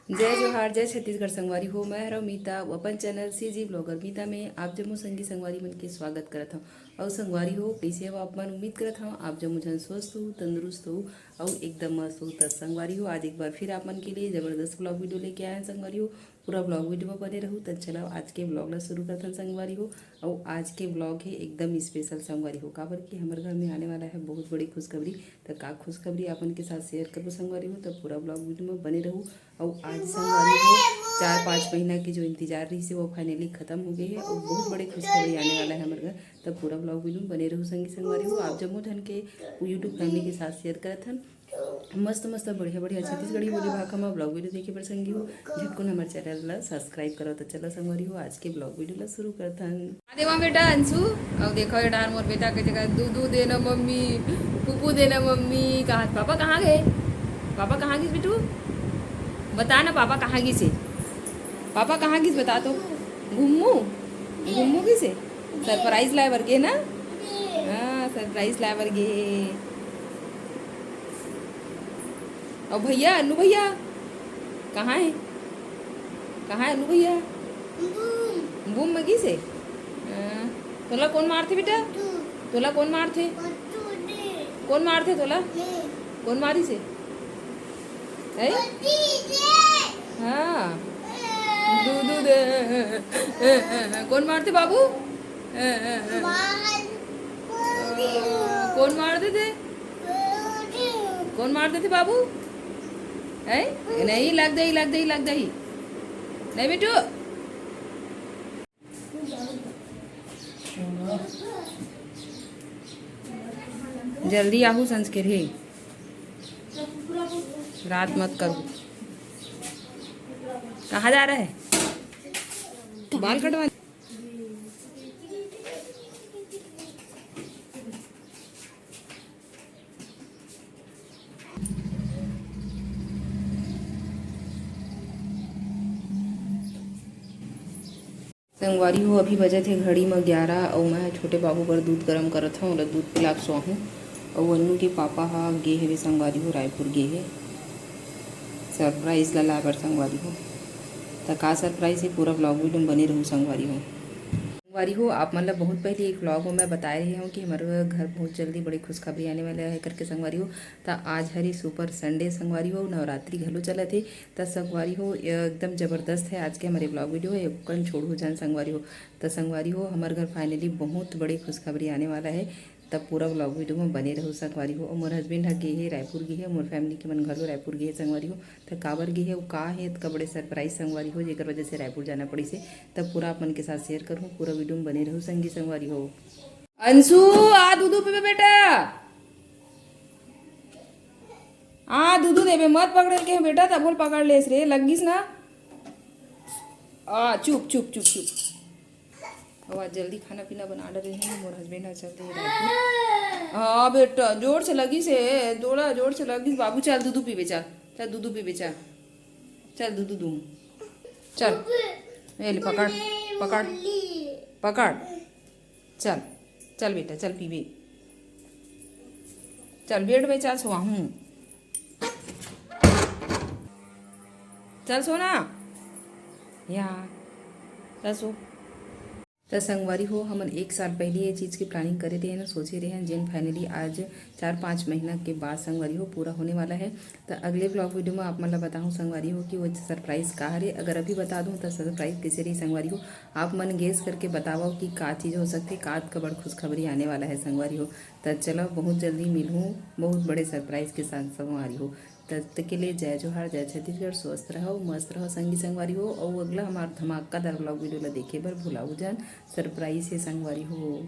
जय जोहार जय छत्तीसगढ़ संगवारी हो। मैं हरा मीता अपन चैनल सीजी ब्लॉगर मीता में आप जम्मू संगी संगवारी मन के स्वागत करत हूँ। और संगवारी हो कैसे हो आप मन उम्मीद करत हूँ आप जम्मू जन स्वस्थ हो तंदुरुस्त हो और एकदम मस्त हो। तो संगवारी हो आज एक बार फिर आप मन के लिए जबरदस्त ब्लॉग वीडियो लेके आए हैं संगवारी हो। पूरा ब्लॉग वीडियो में बने रहूँ। तो चलो आज के ब्लॉग ला शुरू करते हैं संगवारी हो। और आज के ब्लॉग है एकदम स्पेशल संगवारी हो काबर कि हमारे घर में आने वाला है बहुत बड़ी खुशखबरी। तो का खुशखबरी अपन के साथ शेयर करूँ संगवारी हो। तो पूरा ब्लॉग वीडियो में बने रहूँ। और आज संगवारी हो 4-5 महीना की जो इंतजार रही से वो फाइनली खत्म हो गई है और बहुत बड़ी खुशखबरी आने वाला है हमारे घर। तब पूरा ब्लॉग वीडियो में बने रहूँ संगी संगवारी हो। आप जम्मू धन के यूट्यूब फैमिली के साथ शेयर करत हन मस्त मस्त बढ़िया बढ़िया छत्तीसगढ़ी बोली भाषा में ब्लॉग वीडियो देखे पर संगी हो झटकुन हमारे चैनल ला सब्सक्राइब करो। तो चलो संगवारी हो आज के ब्लॉग वीडियो ला शुरू करते हैं। देवा बेटा अंशु अब देखो ये डार मोर बेटा के जगह दूधू देना मम्मी पुप्पू देना मम्मी कहाँ पापा कहाँ गए पापा कहाँ गए बिटू बता ना पापा कहाँ गई से पापा कहाँ गई बता तो घूमू घूमू की से सरप्राइज लाए वर्गे ना हाँ सरप्राइज लाए वर्गे। और भैया अनु भैया कहाँ है अनु भैया बूम मगी से तोला कौन मारते बेटा तोला कौन मारते तोला कौन मारी से है हाँ दूधू दे कौन मारते बाबू कौन मारते थे बाबू है नहीं लग दही नहीं बेटू जल्दी आहू संस्कृत है रात मत करो। कहाँ जा रहा है बाल कटवा संगवारी हो अभी बजे थे घड़ी में 11 और मैं छोटे बाबू पर दूध गर्म करत हूँ और दूध पिला सोहूँ। और अन्नू के पापा हा गे हे संगवारी हो रायपुर गे हे सरप्राइज ला लाए बर संगवारी हो। तो का सरप्राइज है पूरा ब्लॉग वीडियो में बने रहूँ संगवारी हो। आप मतलब बहुत पहले एक व्लॉग में मैं बता रही हूँ कि हमारे घर बहुत जल्दी बड़ी खुशखबरी आने वाला है करके संगवारी हो। तो आज हरी सुपर संडे संगवारी हो नवरात्रि घलो चला थे। तो संगवारी हो एकदम ज़बरदस्त है आज के हमारे ब्लॉग वीडियो है कन छोड़ू जान संगवारी हो। तो संगवारी हो हमारे घर फाइनली बहुत बड़ी खुशखबरी आने वाला है। तब पूरा ब्लॉग वीडियो में बने रहो संगवारी हो। और मोर हस्बैंड गे है रायपुर गे है मोर फैमिली के मन घलो रायपुर गे है संगवारी हो। तो काबर गे है वो का है का बड़े सरप्राइज संगवारी हो जेकर वजह से रायपुर जाना पड़ी से। तब पूरा अपन के साथ शेयर करूँ पूरा वीडियो में बने रहो संगी संगवारी हो। अंशु आ दूधू पे बेटा आ दूधू देवे मत पकड़ के बेटा तब बोल पकड़ लेस रे लगिस ना आ चुप चुप चुप चुप। और आज जल्दी खाना पीना बना रहे हैं मोर हस्बैंड चलते हैं रायपुर। हाँ बेटा जोर से लगी से जोड़ा जोर से लगी बाबू चल दूधू पीबे चल दूधू पीबे चल दूधू दूँ चल ले पकड़ पकड़ पकड़ चल चल बेटा चल पीबे चल बेड में चल सोआ हूँ चल सोना या चल सो। तो संगवारी हो हमन एक साल पहले ये चीज़ की प्लानिंग करे थे ना सोचे रहे हैं जिन फाइनली आज 4-5 महीना के बाद संगवारी हो पूरा होने वाला है। तो अगले ब्लॉग वीडियो में आप मतलब बताऊँ संगवारी हो कि वो सरप्राइज़ का है। अगर अभी बता दूँ तो सरप्राइज़ कैसे रही संगवारी हो आप मन गेस करके बताओ कि का चीज़ हो सकती का बड़ खुशखबरी आने वाला है संगवारी हो। तो चलो बहुत जल्दी मिलूँ बहुत बड़े सरप्राइज़ के साथ संगवारी हो। तब तक के लिए जय जोहार जय छत्तीसगढ़ स्वस्थ रहो मस्त रहो संगी संगवारी हो। और अगला हमारा धमाकेदार ब्लॉग वीडियो ला देखे बर भुलाऊ जान सरप्राइज है संगवारी हो।